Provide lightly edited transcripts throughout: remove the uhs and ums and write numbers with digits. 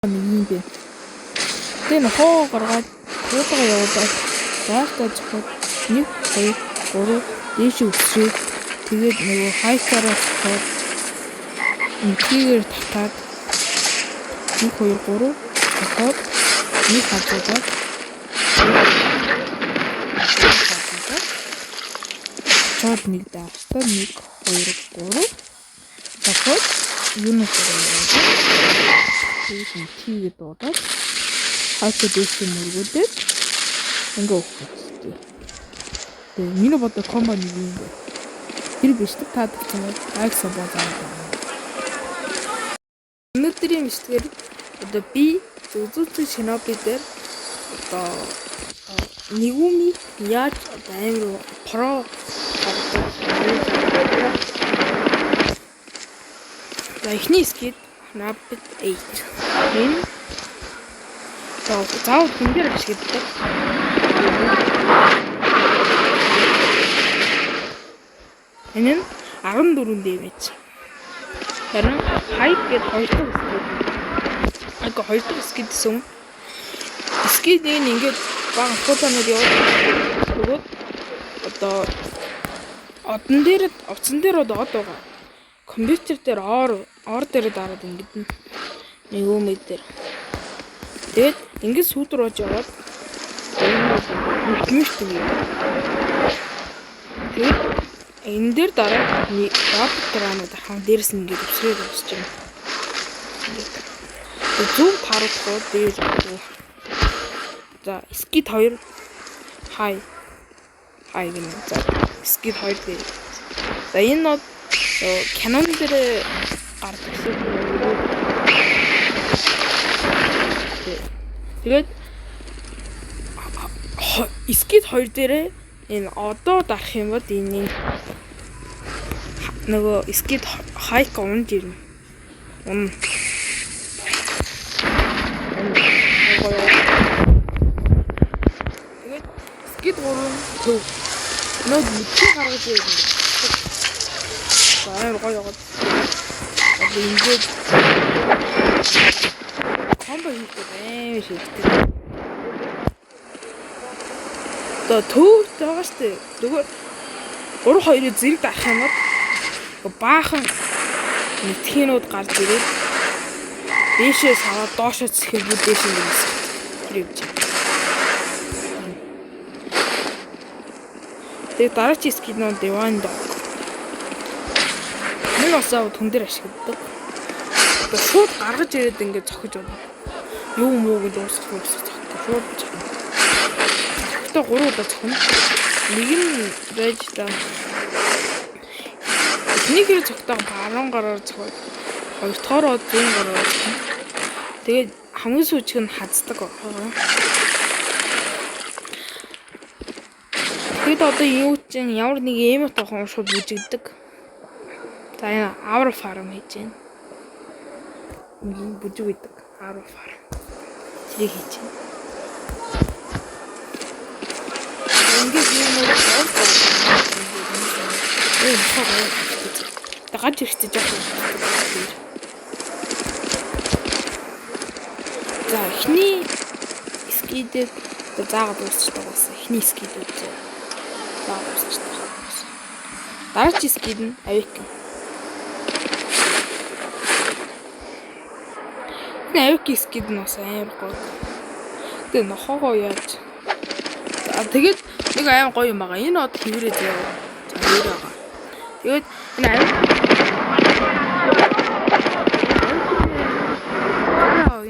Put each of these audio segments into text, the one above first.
юм бэ. Тэгээ нохоо гаргаад хуудаа явуулаад заалтаа цохоод 1 2 3 дээш өсрээд тэгээд нөгөө хайкараа цохоод нэгээр татаад 1 2 3 цохоод нэг хажуудаа чод нэг даахтаа 1 2 3 цохоод юунаас яваад тэгээд тийгээ дуудаад хаач дэвч мөргүүлээд ингээ өгчтэй. Тэгээ миний бодо комбо нэг юм бэ. Тэр биш та тавьсан айкса базаа. Өнөөдрийн бичлэгээр одоо би зүзүүцэн шиноби дээр одоо Нэгүми яаж амар про эхний скид Rapid 8 энэ заавал хүн дээр ашигладаг. Энэ нь 14 дэмэж. Харин хайп гээд хоёр дахь скид. Ако хоёр дахь скид гэсэн. Скид нэг ингээд баг фотонод яваад одоо одон дээр оцсон дээр одоо байгаа. Компьютер дээр ор дээр дараад ингээд Нэгүми дээр. Тэгээд ингээд сүүдэр болж яваад мөчмөштэй. Тэгээд энэ дээр дараа рапторанууд хаан дээрс нь ингээд өсрээд босч юм. Тэгээд зөв тарахад дээр за скид 2 хай гэнэ. За скид 2 дээр. За энэ нод Canon дээр гардаг шүү. Тэгээд скид 2 дээрээ энэ одоо дарах юм бол энэ нөгөө скид хайк унд ирнэ. Тэгээд скид 3 төв нөө мэдээ гаргаж ирнэ. Аа гоё яваад. Одоо ингээд комбо хийдэг шийддэг. Одоо төв байгаа штэ. Нөгөө 3-2-ыг зэрэг дарах юм бол баахан нэтхийнүүд гарч ирээд дээшээс аваад доошоо зэхээр бүр дээш нь ирсэн. Тэр юм чи. Тэгээ дараагийн скид нөө Divine Dog. Энэ осоо түн дээр ашигладаг. Одоо шууд гаргаж ирээд ингээд цохиж байна. Юу мууг дуусах шууд. Одоо 3 удаа цохно. Нэг нь байж та. Эхнийг хэрэг цогтойгоо 10 гараар цохоод хоёр дахь руу 100 гараар цохно. Тэгээд хамгийн сүүчг нь хаздаг. Тэгэд одоо юу чинь ямар нэг эмот авах шууд бүжигдэг. За энэ Aura Farm хийж байна. Бүжиг үйдэг Aura Farm. Тэрийг хийж байна. Ингээд юм уу гарч ирэхтэй жоох. За эхний скидэд заагаад дуусчихдаг байсан. Эхний скидэд заагаад дуусчихдаг. Дараагийн скид нь Awaken. Awaken скид нь бас амар гоё. Тэгээ нохоогоо яаж. Тэгээд нэг аим гоё юм байгаа. Энэ од хэврээ заяа. За хэврээ байгаа. Тэгээд энэ аим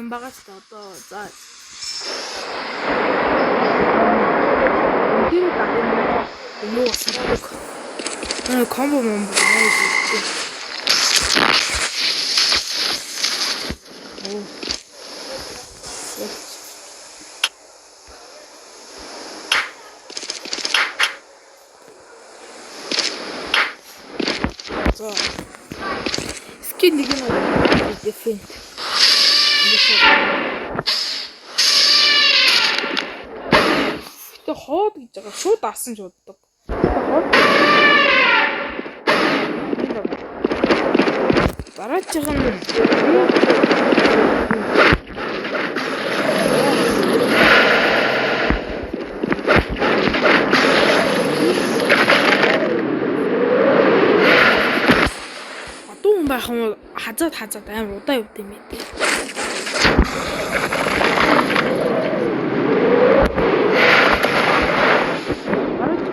юм байгаа ч одоо за энэ тагнаа юу асуух. Комбо мөн байна. Скин нэг юм дефент. Тэ хоод гэж байгаа шууд асан шууддаг. Дараачих нь хазаад амар удаа явд юм ээ.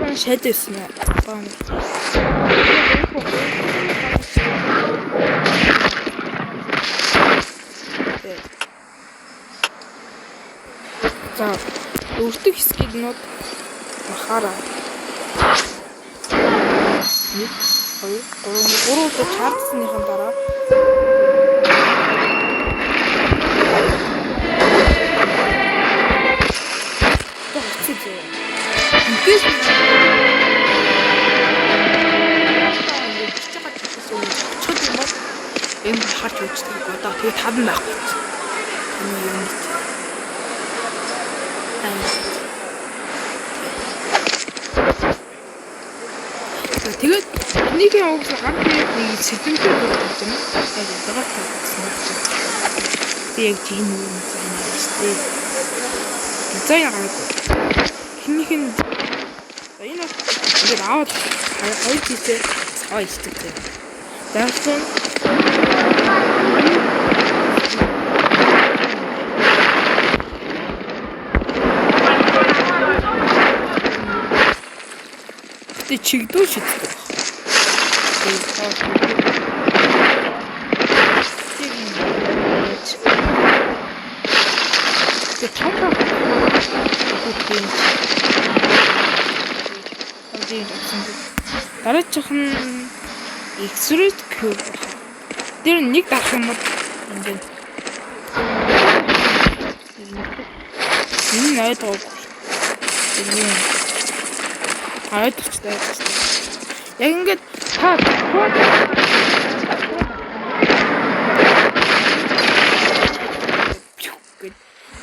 Арай шайдсан юм байна. За өөртөө хэсгийнүүд хараа. 1 2 3 удаа чардсныхан дараа Ингээс энэ харж үздэг одоо тэгээ таван байхгүй. Энэ юм. Тэгээд энийгээ угсаа ганц нэг сэтгэмтэй болж байна. Тэгээд дагаад тавьсан. Би яг тийм юм байна шүү дээ. За яагаад хинийх нь энэ ингээд аваад хоёр тийшээ цаа ичдэг. Даасан Тэ чигдүү шийддэг. Дараачихын X-ray cube. Тэр нэг дарах юм бол ингээд энэ найдаа айдчихтай. Яг ингээд та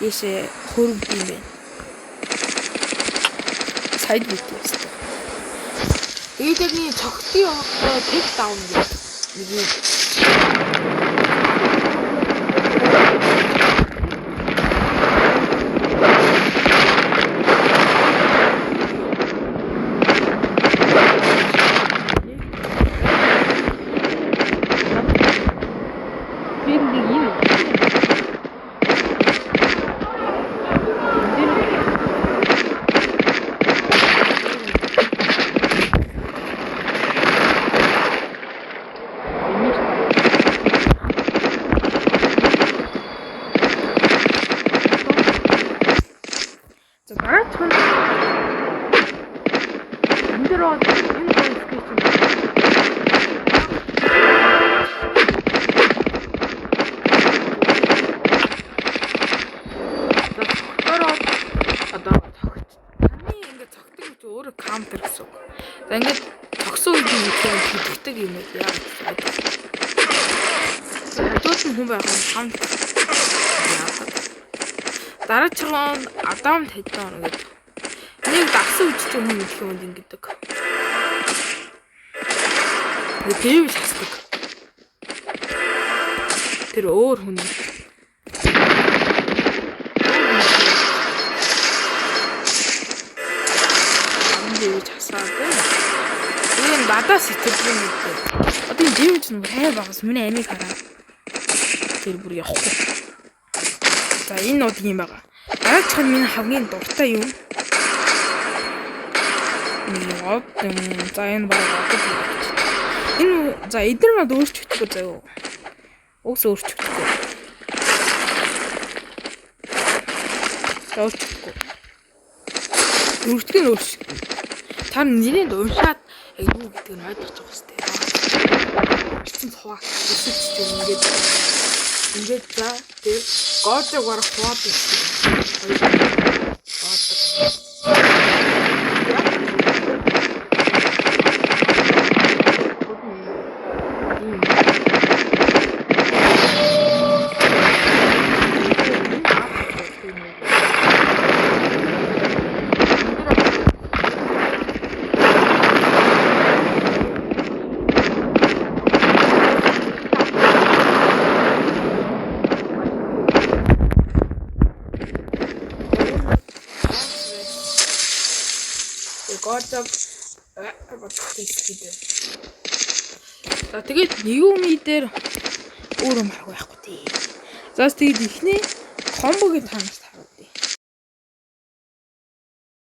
Ээшээ хөрөг юм байна. Сайд битээс. Эйдэгний цогтын тек даун гэдэг. Нэг counter гэсэн. За ингээд тогсон үед нь хэлдэг юм яа. Хажууд нь хүн байгаа юм хамт. Дараачихын Адам хэдэн ингээд нэг дагсан үчтэй хүн их юм ингэдэг. Тэр шасдаг. Тэр өөр хүн. Надаас сэтгэл юм үү. Одоо энэ дэмж нь хай багс миний амийг хараа. Тэр бүр явахгүй. За энэ нууд юм байгаа. Дараачих нь миний хамгийн дуртай юм. За энэ бараг энэ за эдгээр мод өөрчлөгдөхгүй заяа. Уус өөрчлөгдөхгүй. Өөрчлөгдөхгүй. Өөрчлөгдөн өөрчлөгдөн. Та нэрийг уншаад юу гэдэг нь ойлгож байгаа хэвчээ. Эцэн цугаа өсөж ингээд за тэр гоожог барах хууд ирсэн. За тэгээд Yumi дээр өөрөө марх байхгүй тий. Заас тэгээд ихний комбогийн танаас